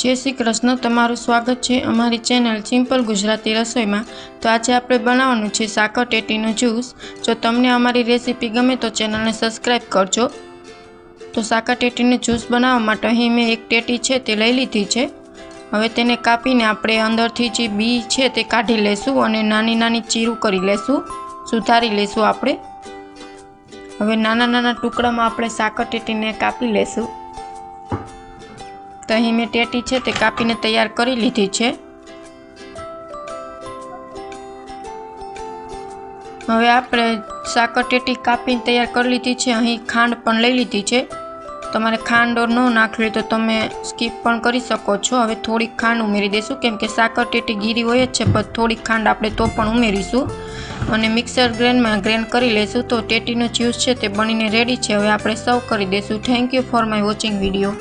जय श्री कृष्ण। तमारुं स्वागत है अमारी चेनल सिंपल गुजराती रसोई में। तो आज आपणे बनाववानुं छे साकर टेटीनो ज्यूस। जो तमने अमारी रेसिपी गमे तो चेनल ने सब्सक्राइब करजो। तो साकर टेटीनो ज्यूस बनाववा माटे अहीं मैं एक टेटी छे ते लई लीधी छे। हवे तेने कापीने आपणे अंदरथी जे बी छे ते काढी लेशुं अने नानी नानी चीरू करी लेशुं, सुधारी लेशुं आपणे। हवे नाना नाना टुकड़ामां आपणे साकर टेटीने कापी लेशुं। तो अहीं मैं टेटी है ते कापीने तैयार करी लीधी है। हवे आपणे साकर टेटी कापीने तैयार कर लीधी है। अहीं खांड पण लई लीधी है। तमारे खांड न नाखवी तो तमे स्कीप पण करी सको छो। हवे थोड़ी खांड उमेरी देशुं केम के साकर टेटी गीरी होय ज छे, पण थोड़ी खांड आपणे तो पण उमेरीशुं अने मिक्सर ग्राइंड में ग्राइंड करी लेशुं। तो टेटीनो ज्यूस है ते बनीने रेडी है। हवे आपणे सर्व करी देशुं। Thank you for my watching video.